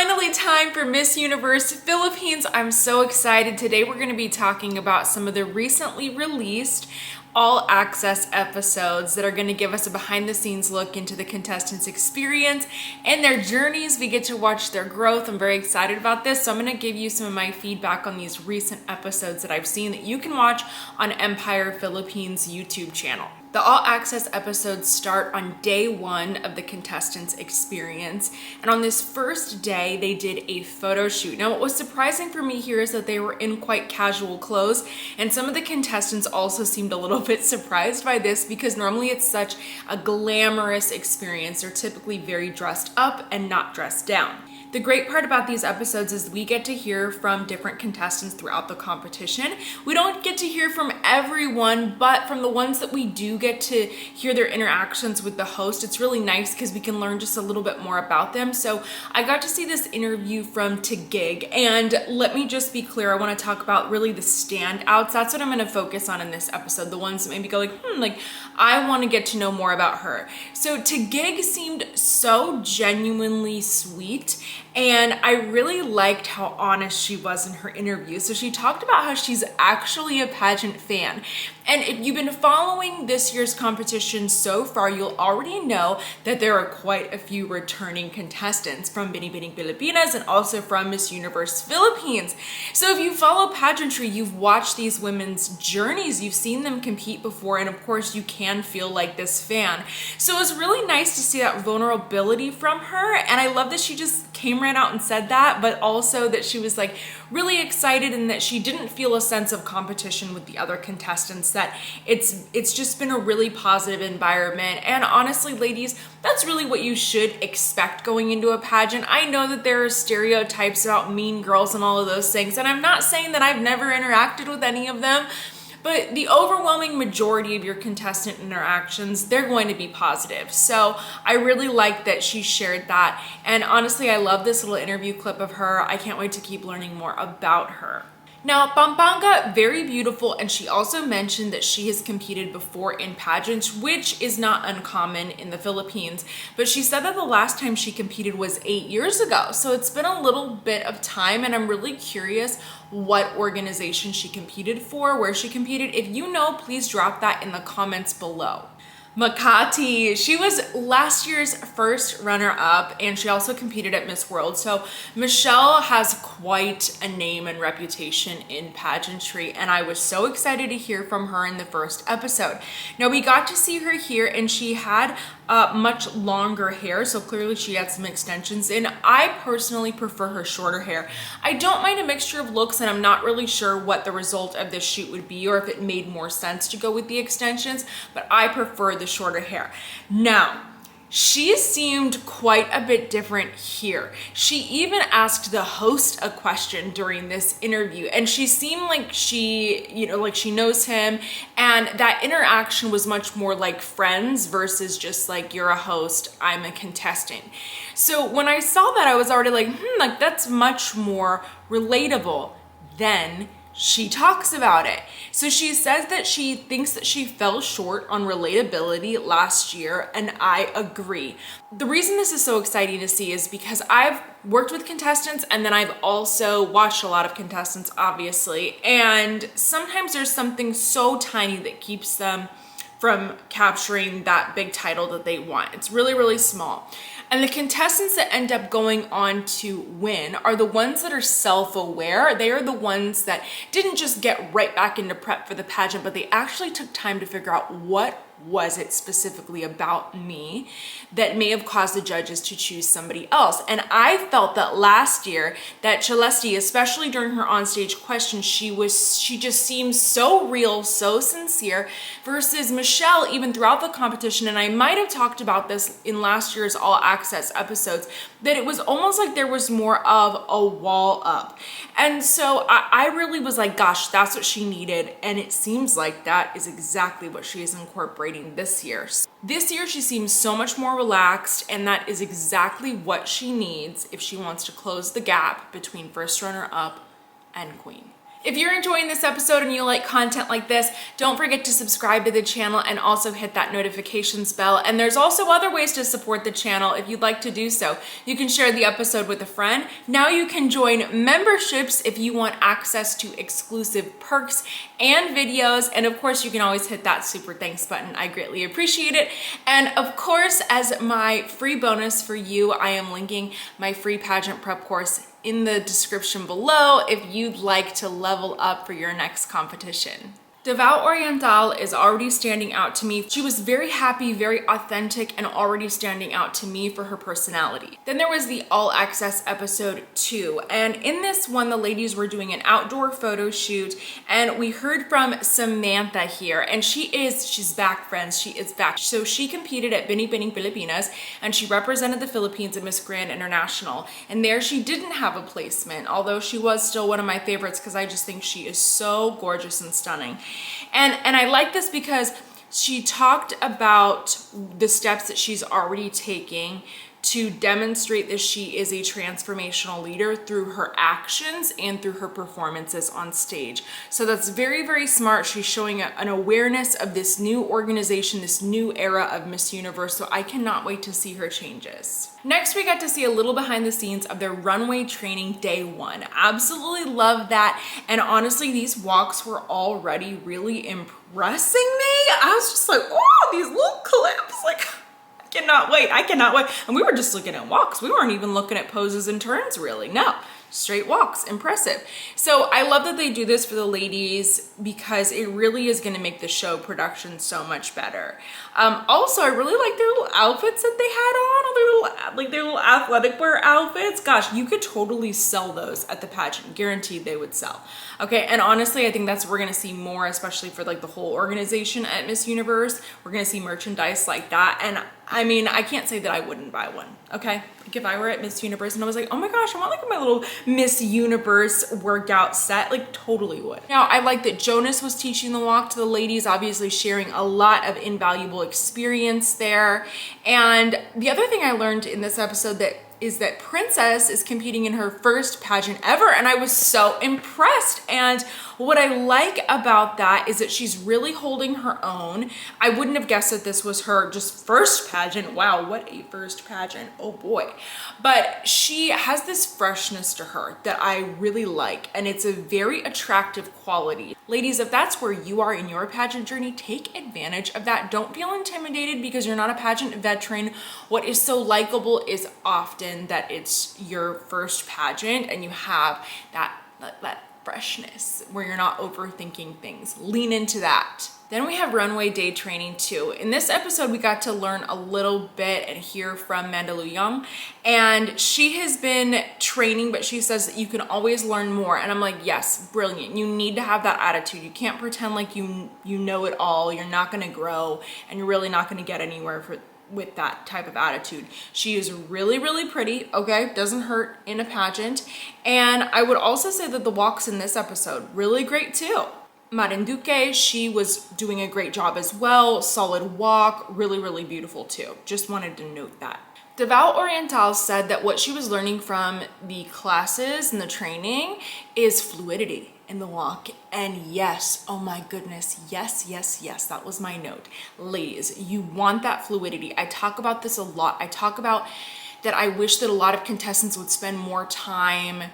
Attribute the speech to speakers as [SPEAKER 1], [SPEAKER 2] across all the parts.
[SPEAKER 1] finally time for Miss Universe Philippines. I'm so excited. Today we're going to be talking about some of the recently released all access episodes that are going to give us a behind the scenes look into the contestants' experience and their journeys. We get to watch their growth. I'm very excited about this. So I'm going to give you some of my feedback on these recent episodes that I've seen that you can watch on Empire Philippines YouTube channel. The all access episodes start on day one of the contestants' experience. And on this first day, they did a photo shoot. Now, what was surprising for me here is that they were in quite casual clothes. And some of the contestants also seemed a little bit surprised by this because normally it's such a glamorous experience. They're typically very dressed up and not dressed down. The great part about these episodes is we get to hear from different contestants throughout the competition. We don't get to hear from everyone, but from the ones that we do get to hear their interactions with the host, it's really nice because we can learn just a little bit more about them. So I got to see this interview from Taguig, and let me just be clear, I want to talk about really the standouts. That's what I'm going to focus on in this episode, the ones that maybe go like I want to get to know more about her. So Taguig seemed so genuinely sweet, and I really liked how honest she was in her interview. So she talked about how she's actually a pageant fan. And if you've been following this year's competition so far, you'll already know that there are quite a few returning contestants from Binibining Pilipinas and also from Miss Universe Philippines. So if you follow pageantry, you've watched these women's journeys, you've seen them compete before, and of course you can feel like this fan. So it was really nice to see that vulnerability from her, and I love that she just came right out and said that, but also that she was like really excited and that she didn't feel a sense of competition with the other contestants, that it's just been a really positive environment. And honestly, ladies, that's really what you should expect going into a pageant. I know that there are stereotypes about mean girls and all of those things, and I'm not saying that I've never interacted with any of them, but the overwhelming majority of your contestant interactions, they're going to be positive. So I really like that she shared that. And honestly, I love this little interview clip of her. I can't wait to keep learning more about her. Now, Pampanga, very beautiful, and she also mentioned that she has competed before in pageants, which is not uncommon in the Philippines. But she said that the last time she competed was 8 years ago. So it's been a little bit of time, and I'm really curious what organization she competed for, where she competed. If you know, please drop that in the comments below. Makati, she was last year's first runner-up, and she also competed at Miss World. So Michelle has quite a name and reputation in pageantry, and I was so excited to hear from her in the first episode. Now, we got to see her here, and she had much longer hair, so clearly she had some extensions in. I personally prefer her shorter hair. I don't mind a mixture of looks, and I'm not really sure what the result of this shoot would be or if it made more sense to go with the extensions, but I prefer the shorter hair. Now, she seemed quite a bit different here. She even asked the host a question during this interview, and she seemed like she knows him, and that interaction was much more like friends versus just like, you're a host, I'm a contestant. So when I saw that, I was already like that's much more relatable than she talks about it. So she says that she thinks that she fell short on relatability last year, and I agree. The reason this is so exciting to see is because I've worked with contestants, and then I've also watched a lot of contestants, obviously, and sometimes there's something so tiny that keeps them from capturing that big title that they want. It's really, really small. And the contestants that end up going on to win are the ones that are self-aware. They are the ones that didn't just get right back into prep for the pageant, but they actually took time to figure out what was it specifically about me that may have caused the judges to choose somebody else. And I felt that last year that Celeste, especially during her onstage question, she just seemed so real, so sincere, versus Michelle, even throughout the competition, and I might have talked about this in last year's all access episodes, that it was almost like there was more of a wall up. And so I really was like, gosh, that's what she needed. And it seems like that is exactly what she is incorporating this year. This year, she seems so much more relaxed, and that is exactly what she needs if she wants to close the gap between first runner-up and queen. If you're enjoying this episode and you like content like this, don't forget to subscribe to the channel and also hit that notifications bell. And there's also other ways to support the channel if you'd like to do so. You can share the episode with a friend. Now you can join memberships if you want access to exclusive perks and videos. And of course, you can always hit that super thanks button. I greatly appreciate it. And of course, as my free bonus for you, I am linking my free pageant prep course in the description below if you'd like to level up for your next competition. Devout Oriental is already standing out to me. She was very happy, very authentic, and already standing out to me for her personality. Then there was the All Access episode 2. And in this one, the ladies were doing an outdoor photo shoot, and we heard from Samantha here. And she's back, friends. She is back. So she competed at Bini Bini Pilipinas, and she represented the Philippines at Miss Grand International. And there she didn't have a placement, although she was still one of my favorites because I just think she is so gorgeous and stunning. And I like this because she talked about the steps that she's already taking to demonstrate that she is a transformational leader through her actions and through her performances on stage. So that's very, very smart. She's showing an awareness of this new organization, this new era of Miss Universe. So I cannot wait to see her changes. Next, we got to see a little behind the scenes of their runway training day 1. Absolutely love that. And honestly, these walks were already really impressing me. I was just like, oh, these little clips, like, I cannot wait. And we were just looking at walks. We weren't even looking at poses and turns really. No, straight walks, impressive. So I love that they do this for the ladies because it really is gonna make the show production so much better. Also, I really like their little outfits that they had on, their little athletic wear outfits. Gosh, you could totally sell those at the pageant. Guaranteed they would sell. Okay, and honestly, I think that's what we're gonna see more, especially for like the whole organization at Miss Universe. We're gonna see merchandise like that. And I mean, I can't say that I wouldn't buy one, okay? Like if I were at Miss Universe and I was like, oh my gosh, I want like my little Miss Universe workout set, like totally would. Now, I like that Jonas was teaching the walk to the ladies, obviously sharing a lot of invaluable experience there. And the other thing I learned in this episode is that Princess is competing in her first pageant ever, and I was so impressed. And what I like about that is that she's really holding her own. I wouldn't have guessed that this was her just first pageant. Wow, what a first pageant, oh boy. But she has this freshness to her that I really like, and it's a very attractive quality. Ladies, if that's where you are in your pageant journey, take advantage of that. Don't feel intimidated because you're not a pageant veteran. What is so likable is often that it's your first pageant and you have that freshness where you're not overthinking things. Lean into that. Then we have runway day training 2. In this episode, we got to learn a little bit and hear from Mandalu Young. And she has been training, but she says that you can always learn more. And I'm like, yes, brilliant. You need to have that attitude. You can't pretend like you know it all. You're not gonna grow and you're really not gonna get anywhere with that type of attitude. She is really, really pretty, okay? Doesn't hurt in a pageant. And I would also say that the walks in this episode, really great too. Marinduque, she was doing a great job as well. Solid walk, really, really beautiful too. Just wanted to note that. Devout Oriental said that what she was learning from the classes and the training is fluidity in the walk. And yes, oh my goodness, yes, yes, yes, that was my note. Ladies, you want that fluidity. I talk about this a lot. I talk about that I wish that a lot of contestants would spend more time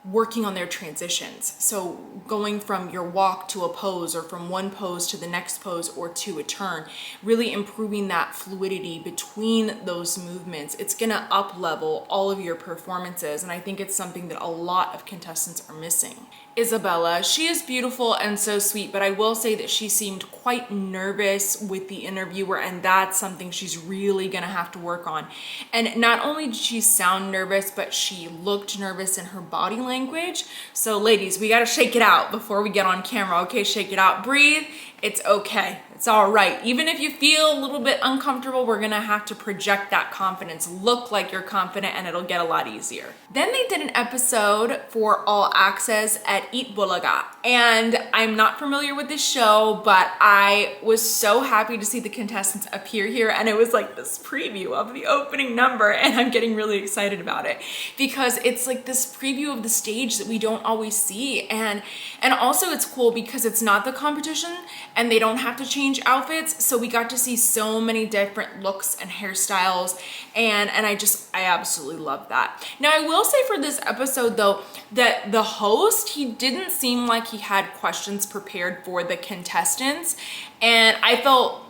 [SPEAKER 1] working on their transitions. So going from your walk to a pose or from one pose to the next pose or to a turn, really improving that fluidity between those movements. It's gonna up level all of your performances. And I think it's something that a lot of contestants are missing. Isabella, she is beautiful and so sweet, but I will say that she seemed quite nervous with the interviewer, and that's something she's really gonna have to work on. And not only did she sound nervous, but she looked nervous in her body language. So ladies, we gotta shake it out before we get on camera, okay? Shake it out, breathe, It's okay. It's all right. Even if you feel a little bit uncomfortable, we're gonna have to project that confidence, look like you're confident, and it'll get a lot easier. Then they did an episode for All Access at Eat Bulaga. And I'm not familiar with this show, but I was so happy to see the contestants appear here. And it was like this preview of the opening number. And I'm getting really excited about it because it's like this preview of the stage that we don't always see. And also it's cool because it's not the competition and they don't have to change outfits. So we got to see so many different looks and hairstyles. And I absolutely love that. Now I will say for this episode though, that the host, he didn't seem like he had questions prepared for the contestants. And I felt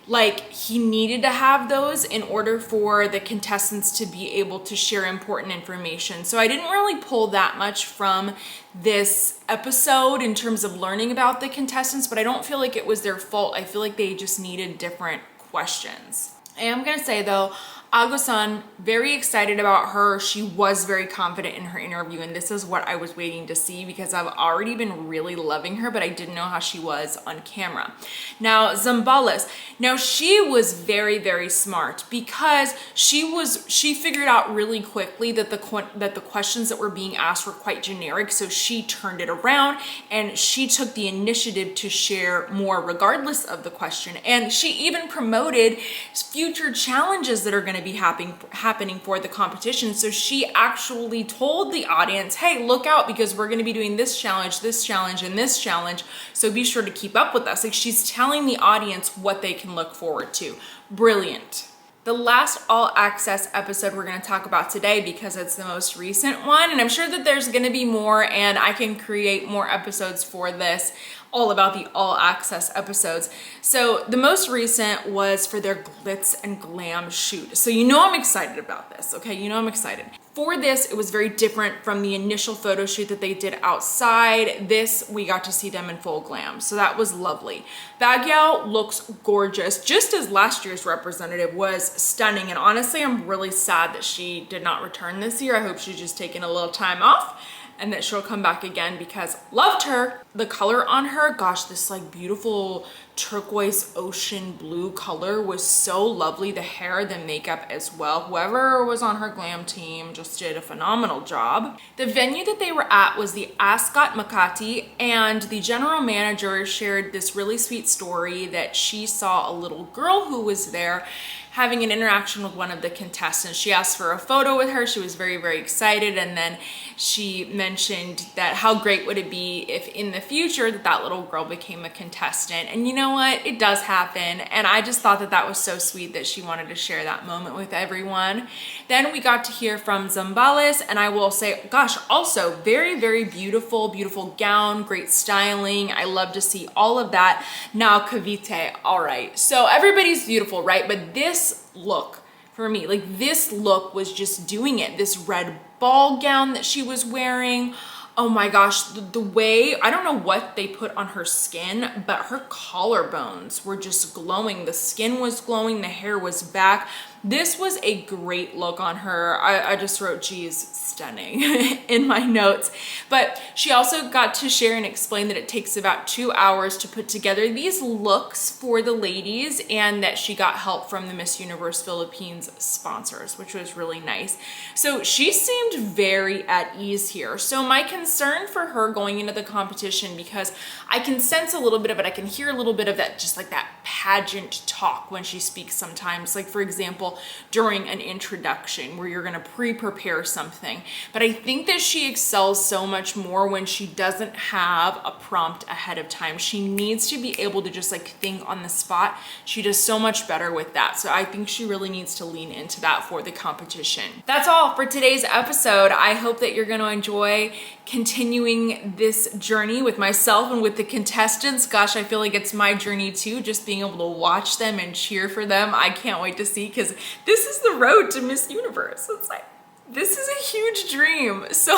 [SPEAKER 1] like he needed to have those in order for the contestants to be able to share important information. So I didn't really pull that much from this episode in terms of learning about the contestants, but I don't feel like it was their fault. I feel like they just needed different questions. I am gonna say though, Ago-san, very excited about her. She was very confident in her interview, and this is what I was waiting to see because I've already been really loving her, but I didn't know how she was on camera. Now, Zambales. Now, she was very, very smart because she figured out really quickly that the questions that were being asked were quite generic, so she turned it around and she took the initiative to share more regardless of the question. And she even promoted future challenges that are going to be happening for the competition. So she actually told the audience, hey, look out because we're going to be doing this challenge, and this challenge. So be sure to keep up with us. Like, she's telling the audience what they can look forward to. Brilliant. The last All Access episode we're going to talk about today because it's the most recent one, and I'm sure that there's going to be more, and I can create more episodes for this, all about the All Access episodes. So the most recent was for their glitz and glam shoot. So you know I'm excited about this, okay? You know I'm excited. For this, it was very different from the initial photo shoot that they did outside. This, we got to see them in full glam, so that was lovely. Baguio looks gorgeous, just as last year's representative was stunning, and honestly, I'm really sad that she did not return this year. I hope she's just taking a little time off and that she'll come back again because loved her. The color on her, gosh, this like beautiful turquoise ocean blue color was so lovely. The hair, the makeup as well. Whoever was on her glam team just did a phenomenal job. The venue that they were at was the Ascot Makati, and the general manager shared this really sweet story that she saw a little girl who was there having an interaction with one of the contestants. She asked for a photo with her. She was very, very excited. And then she mentioned that how great would it be if in the future that little girl became a contestant. And you know what? It does happen. And I just thought that that was so sweet that she wanted to share that moment with everyone. Then we got to hear from Zambales, and I will say, gosh, also very, very beautiful, beautiful gown, great styling. I love to see all of that. Now Cavite, all right. So everybody's beautiful, right? But this look for me, like this look was just doing it. This red ball gown that she was wearing, oh my gosh, the way, I don't know what they put on her skin, but her collarbones were just glowing. The skin was glowing, the hair was back. This was a great look on her. I just wrote, geez, stunning in my notes. But she also got to share and explain that it takes about 2 hours to put together these looks for the ladies, and that she got help from the Miss Universe Philippines sponsors, which was really nice. So she seemed very at ease here. So my concern for her going into the competition, because I can sense a little bit of it, I can hear a little bit of that, just like that pageant talk when she speaks sometimes. Like for example, during an introduction where you're going to pre-prepare something. But I think that she excels so much more when she doesn't have a prompt ahead of time. She needs to be able to just like think on the spot. She does so much better with that. So I think she really needs to lean into that for the competition. That's all for today's episode. I hope that you're going to enjoy continuing this journey with myself and with the contestants. Gosh, I feel like it's my journey too, just being able to watch them and cheer for them. I can't wait to see, because this is the road to Miss Universe. It's like, this is a huge dream. So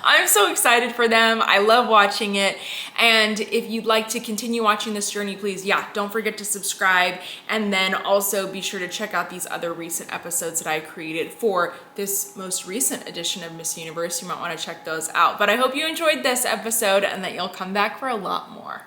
[SPEAKER 1] I'm so excited for them. I love watching it. And if you'd like to continue watching this journey, please, don't forget to subscribe. And then also be sure to check out these other recent episodes that I created for this most recent edition of Miss Universe. You might want to check those out. But I hope you enjoyed this episode and that you'll come back for a lot more.